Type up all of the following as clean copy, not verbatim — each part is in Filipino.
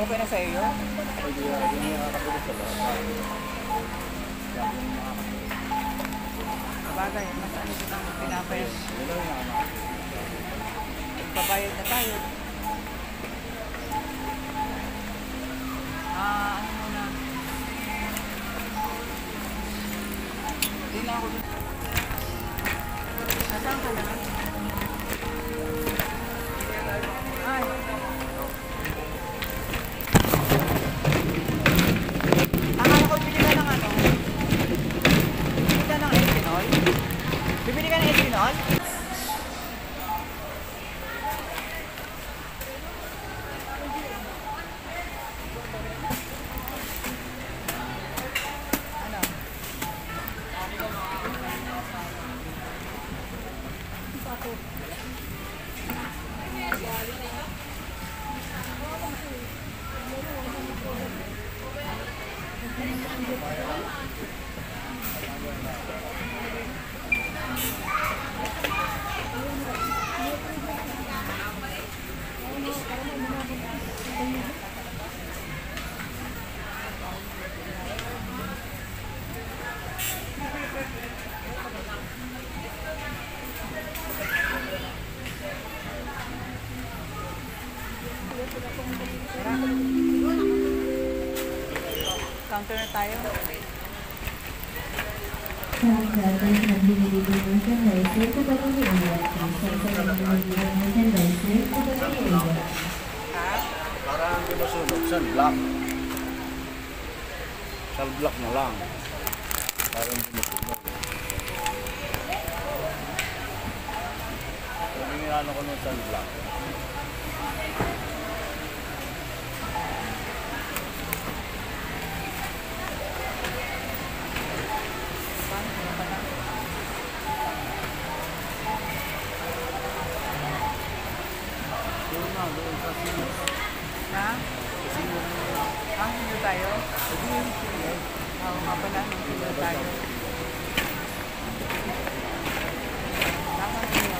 Okay na sa'yo yun? Hindi nakakatulog sa lahat. Sabagay, mas ano din ang pinapayag. Wala na naman. Pabayad na tayo. Ano muna? Hindi na ako. Nasaan ka na? Ay. Akala ko bibili ka ng ano? Bibili ka ng ethanol? Bibili ka ng ethanol? Counter na tayo. Parang hindi masunog. Sunblock. Sunblock na lang. Parang hindi masunog. Sabi nga ano ko ng sunblock. Na? Sino tayo? Oo nga pala, sino tayo? Tama niyo.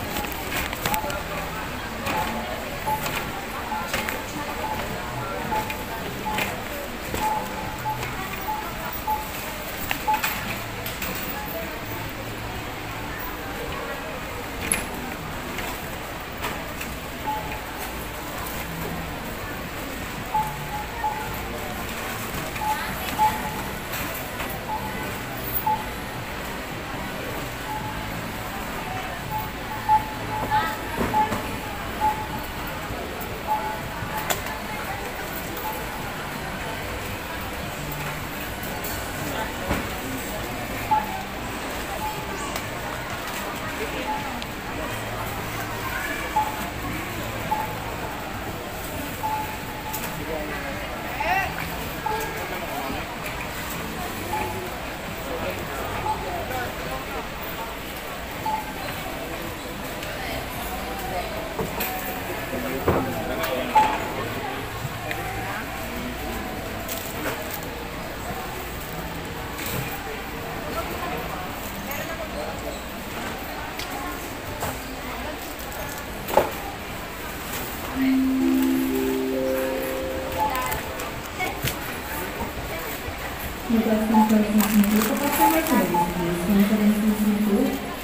Customer service, please. Maintenance to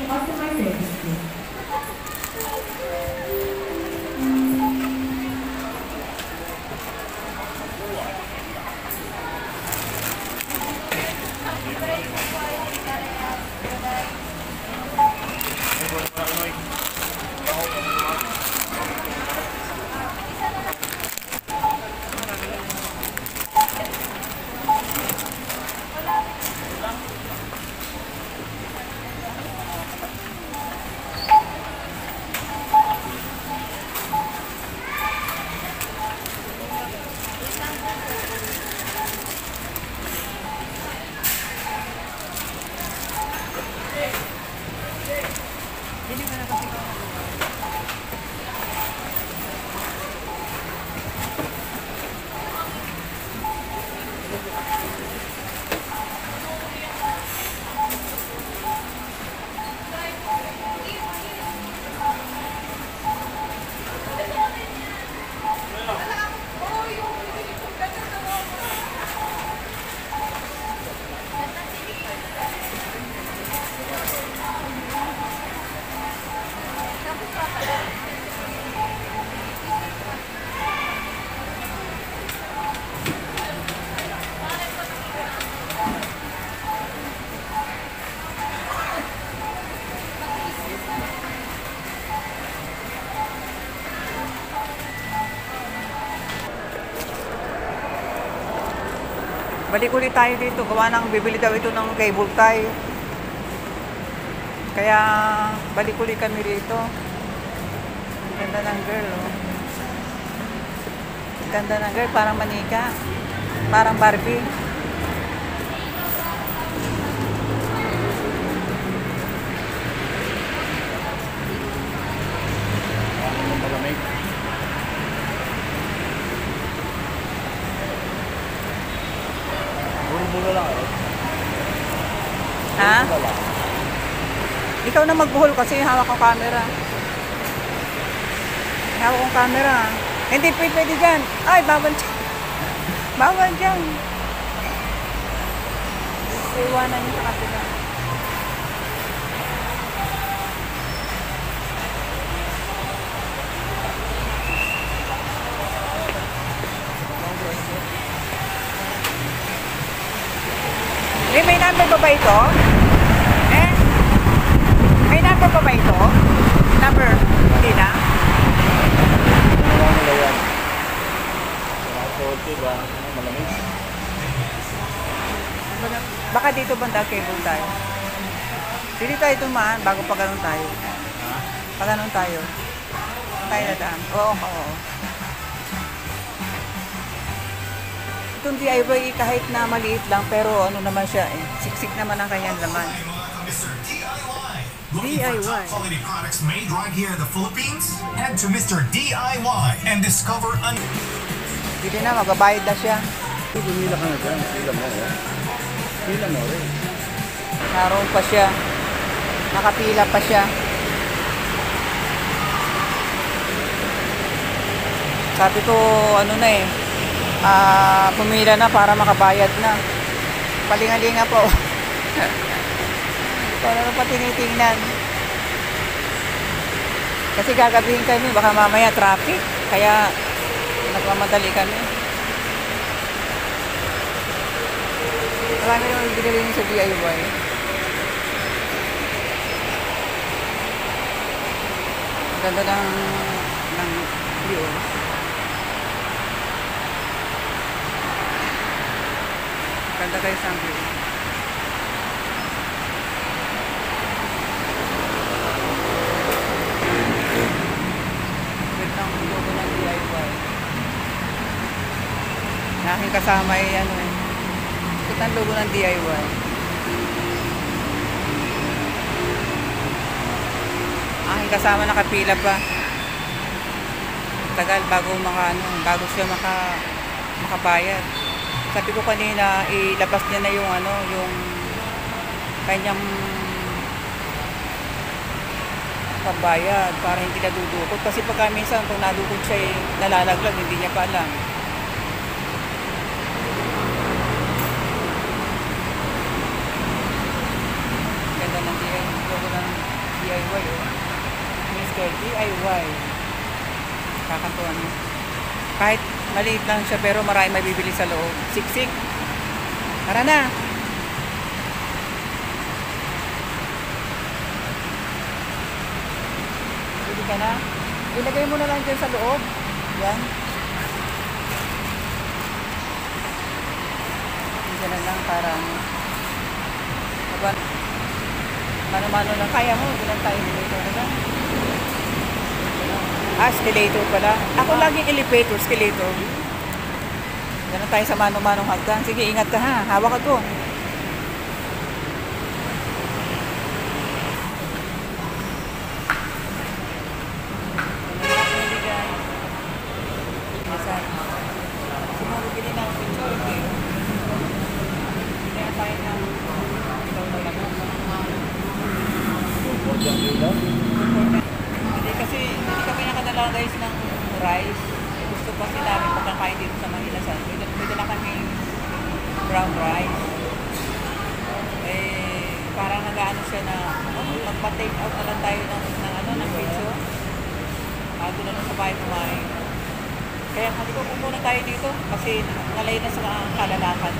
customer service, please. Balik ulit tayo dito. Gawa ng bibili daw ito ng cable tie. Kaya balik ulit kami dito. Ang ganda ng girl, oh. Ang ganda ng girl, parang manika. Parang Barbie. Malamig. Bulo-bulo lang eh. Ha? Bulo lang. Ikaw na magbuhol kasi hawak ko camera. Hawak kong camera. Hindi pwede dyan. Ay, bawal dyan. Bawal dyan. Iwanan niyo sa kapila. May number pa ba ito? May number pa ba ito? Number? Hindi na? Ginawa nila yan. Nakasuot diba? Malamig. Baka dito banda cable tayo. Dito tayo tumaan bago pa ganun tayo. Ha? Pa ganun tayo. Tayo na daan. Oo, oo. Itong DIY kahit na maliit lang pero ano naman siya eh. Siksik naman ang kanyang laman. Mr. DIY. Looking DIY. for top quality products made right here in the Philippines? Head to Mr. DIY and discover Dito na, magbabayad na siya. Pumila ka na dyan. Pila mo oh. Pila mo rin. Naroon pa siya. Nakapila pa siya. Sabi ko, ano na eh. Pumila na para makabayad na. Palingalinga po. Para pa tinitingnan. Kasi gagabihin kami, baka mamaya traffic. Kaya nagmamadali kami. Marami naman binili sa DIY. Ang ganda ng view. Ganda guys ang view. Wait lang, logo ng DIY. Aking kasama ay ano eh. Ito ang logo ng DIY. Aking kasama nakapila pa. Tagal bago bago siya makabayad. Sabi ko kanina, ilabas niya na yung yung kanyang pambayad para hindi nadudukot. Kasi pagka minsan pag nadukot siya nalalaglag, hindi niya pa alam. Ganda ng DIY oh. Mr. DIY. Kakatuan mo. Kahit maliit lang siya pero marami mabibili sa loob. Siksik. Tara na. Pwede ka na. Ilagay mo na lang dyan sa loob. Yan. Diyan na lang para mano-mano lang. Kaya mo. Bilang tayo elevator na lang. Escalator pala. Ako laging elevator, escalator. Diyan na tayo sa mano-manong hagdan. Sige, ingat ka ha. Hawak ka to. Siguro bili ng picture. Bili na tayo ng ilaw talaga. Support yung ilaw. Hindi kasi hindi kami nakadala guys ng rice. Gusto pa sila namin pagkakain dito sa Manila. Pwede na kami brown rice. Parang nag-ano siya na magpa-take out na lang tayo ng pizza. Doon na lang sa bahay kumain. Kaya sabi ko muna tayo dito kasi nalay na sa kalalakan.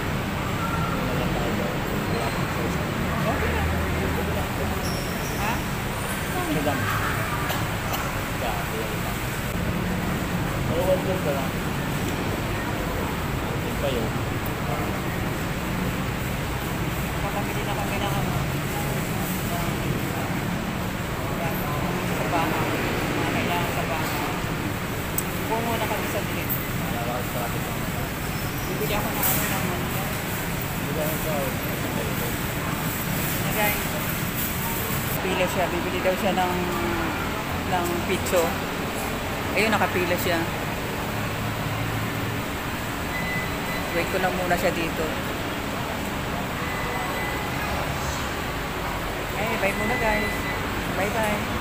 Okay na. Ha? Ano lang? Ewan ko ka lang. Kayo. Bibili ako ng ano ng manila. Wala na sa Na guys. Pila siya. Bibili daw siya ng pizza. Ayun, nakapila siya. Wait ko lang muna siya dito. Okay, bye muna guys. Bye bye.